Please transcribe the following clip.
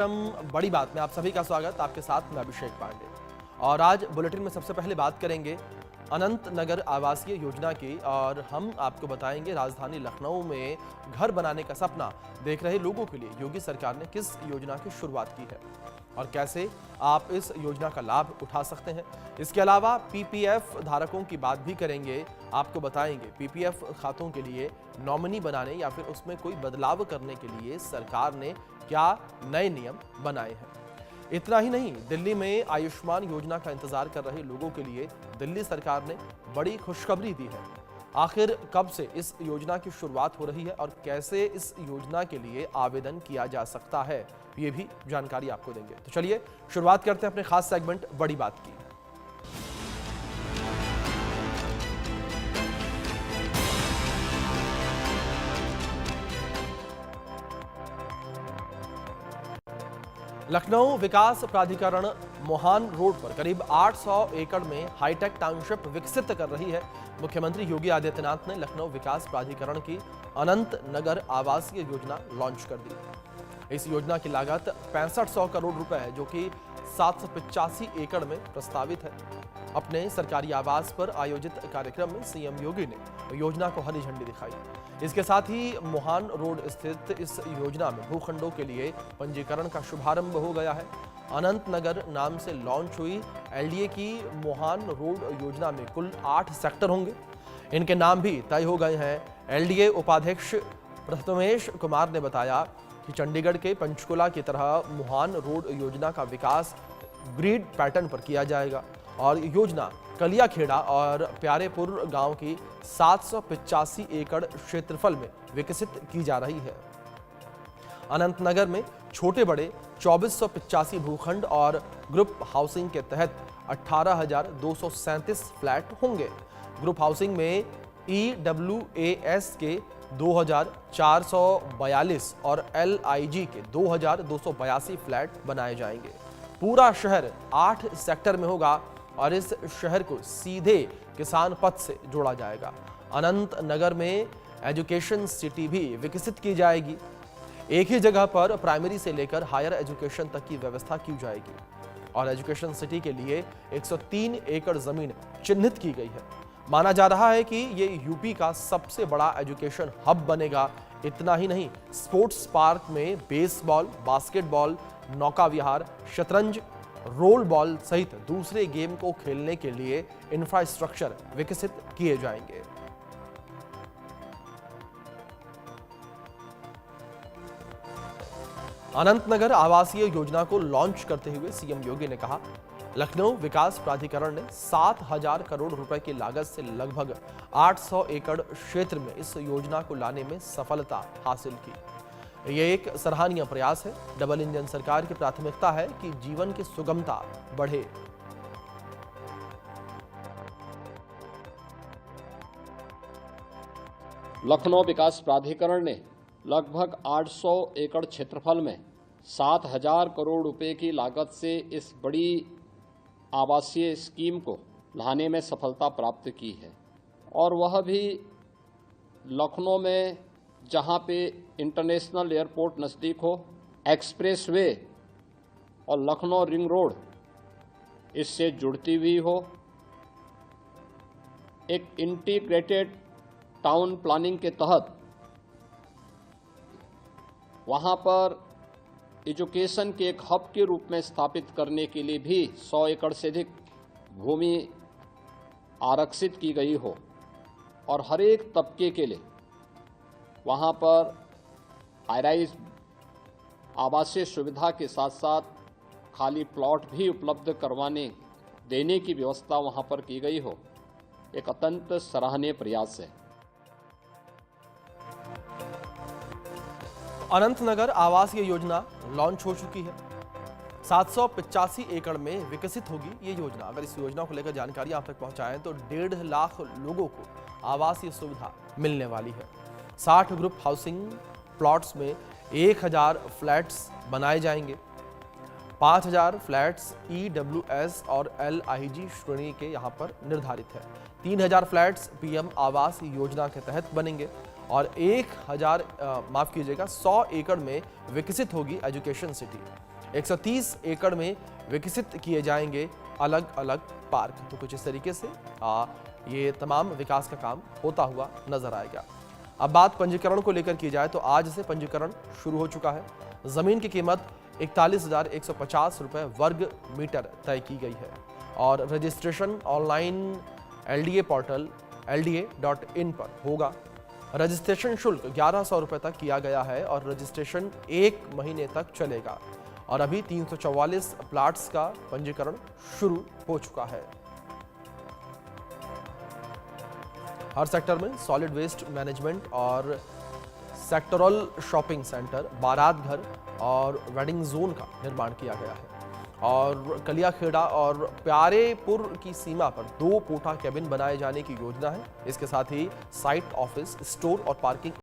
बड़ी बात में आप सभी का स्वागत। आपके साथ मैं अभिषेक पांडे और आज बुलेटिन में सबसे पहले बात करेंगे अनंत नगर आवासीय योजना की और हम आपको बताएंगे राजधानी लखनऊ में घर बनाने का सपना देख रहे लोगों के लिए योगी सरकार ने किस योजना की शुरुआत की है और कैसे आप इस योजना का लाभ उठा सकते हैं। इसके अलावा पीपीएफ धारकों की बात भी करेंगे। आपको बताएंगे पीपीएफ खातों के लिए नॉमिनी बनाने या फिर उसमें कोई बदलाव करने के लिए सरकार ने क्या नए नियम बनाए हैं। इतना ही नहीं, दिल्ली में आयुष्मान योजना का इंतजार कर रहे लोगों के लिए दिल्ली सरकार ने बड़ी खुशखबरी दी है। आखिर कब से इस योजना की शुरुआत हो रही है और कैसे इस योजना के लिए आवेदन किया जा सकता है, ये भी जानकारी आपको देंगे। तो चलिए शुरुआत करते हैं अपने खास सेगमेंट बड़ी बात की। लखनऊ विकास प्राधिकरण मोहान रोड पर करीब 800 एकड़ में हाईटेक टाउनशिप विकसित कर रही है। मुख्यमंत्री योगी आदित्यनाथ ने लखनऊ विकास प्राधिकरण की अनंत नगर आवासीय योजना लॉन्च कर दी। इस योजना की लागत 6500 करोड़ रुपए है, जो कि 785 एकड़ में प्रस्तावित है। अपने सरकारी आवास पर आयोजित कार्यक्रम में सीएम योगी ने योजना को हरी झंडी दिखाई। इसके साथ ही मोहान रोड स्थित इस योजना में भूखंडों के लिए पंजीकरण का शुभारंभ हो गया है। अनंत नगर नाम से लॉन्च हुई एलडीए की मोहान रोड योजना में कुल 8 सेक्टर होंगे। इनके नाम भी तय हो गए हैं। एलडीए उपाध्यक्ष प्रथमेश कुमार ने बताया कि चंडीगढ़ के पंचकुला की तरह मोहान रोड योजना का विकास ग्रिड पैटर्न पर किया जाएगा और योजना कलियाखेड़ा और प्यारेपुर गांव की 785 एकड़ क्षेत्रफल में विकसित की जा रही है। अनंतनगर में छोटे बड़े 2485 भूखंड और ग्रुप हाउसिंग के तहत 18,237 फ्लैट होंगे। ग्रुप हाउसिंग में ईडब्ल्यूएएस के 2,442 और एलआईजी के 2,282 फ्लैट बनाए जाएंगे। पूरा शहर 8 सेक्टर में होगा और इस शहर को सीधे किसान पथ से जोड़ा जाएगा। अनंत नगर में एजुकेशन सिटी भी विकसित की जाएगी। एक ही जगह पर प्राइमरी से लेकर हायर एजुकेशन तक की व्यवस्था की जाएगी और एजुकेशन सिटी के लिए 103 एकड़ जमीन चिन्हित की गई है। माना जा रहा है कि ये यूपी का सबसे बड़ा एजुकेशन हब बनेगा। इतना ही नहीं, स्पोर्ट्स पार्क में बेसबॉल, बास्केटबॉल, नौका विहार, शतरंज, रोल बॉल सहित दूसरे गेम को खेलने के लिए इंफ्रास्ट्रक्चर विकसित किए जाएंगे। अनंतनगर आवासीय योजना को लॉन्च करते हुए सीएम योगी ने कहा, लखनऊ विकास प्राधिकरण ने 7,000 करोड़ रुपए की लागत से लगभग 800 एकड़ क्षेत्र में इस योजना को लाने में सफलता हासिल की। ये एक सराहनीय प्रयास है। डबल इंजन सरकार की प्राथमिकता है कि जीवन की सुगमता बढ़े। लखनऊ विकास प्राधिकरण ने लगभग 800 एकड़ क्षेत्रफल में 7,000 करोड़ रुपए की लागत से इस बड़ी आवासीय स्कीम को लाने में सफलता प्राप्त की है और वह भी लखनऊ में जहां पे इंटरनेशनल एयरपोर्ट नज़दीक हो, एक्सप्रेसवे और लखनऊ रिंग रोड इससे जुड़ती हुई हो, एक इंटीग्रेटेड टाउन प्लानिंग के तहत वहां पर एजुकेशन के एक हब के रूप में स्थापित करने के लिए भी 100 एकड़ से अधिक भूमि आरक्षित की गई हो और हर एक तबके के लिए वहाँ पर हाईराइज आवासीय सुविधा के साथ साथ खाली प्लॉट भी उपलब्ध करवाने देने की व्यवस्था वहाँ पर की गई हो, एक अत्यंत सराहनीय प्रयास है। अनंतनगर आवासीय योजना लॉन्च हो चुकी है। 785 एकड़ में विकसित होगी ये योजना। अगर इस योजना को लेकर जानकारी आप तक पहुंचाएं तो 1.5 लाख लोगों को आवासीय सुविधा मिलने वाली है। 60 ग्रुप हाउसिंग प्लॉट्स में 1000 फ्लैट्स बनाए जाएंगे। 5000 फ्लैट्स ईडब्ल्यूएस और एलआईजी श्रेणी के यहां पर निर्धारित है। 3000 फ्लैट्स पीएम आवास योजना के तहत बनेंगे और 100 एकड़ में विकसित होगी एजुकेशन सिटी। 130 एकड़ में विकसित किए जाएंगे अलग अलग पार्क। तो कुछ इस तरीके से ये तमाम विकास का काम होता हुआ नजर आएगा। अब बात पंजीकरण को लेकर की जाए तो आज से पंजीकरण शुरू हो चुका है। जमीन की कीमत 41,150 रुपए वर्ग मीटर तय की गई है और registration online LDA portal LDA.in पर होगा। रजिस्ट्रेशन शुल्क 1100 रुपए तक किया गया है और रजिस्ट्रेशन 1 महीने तक चलेगा और अभी 344 प्लाट्स का पंजीकरण शुरू हो चुका है। हर सेक्टर में सॉलिड वेस्ट मैनेजमेंट और सेक्टरल शॉपिंग सेंटर, बारात घर और वेडिंग जोन का निर्माण किया गया है और कलियाखेड़ा और प्यारेपुर की सीमा पर 2 कोठा केबिन बनाए जाने की योजना है। इसके साथ ही साइट, ऑफिस, स्टोर और पार्किंग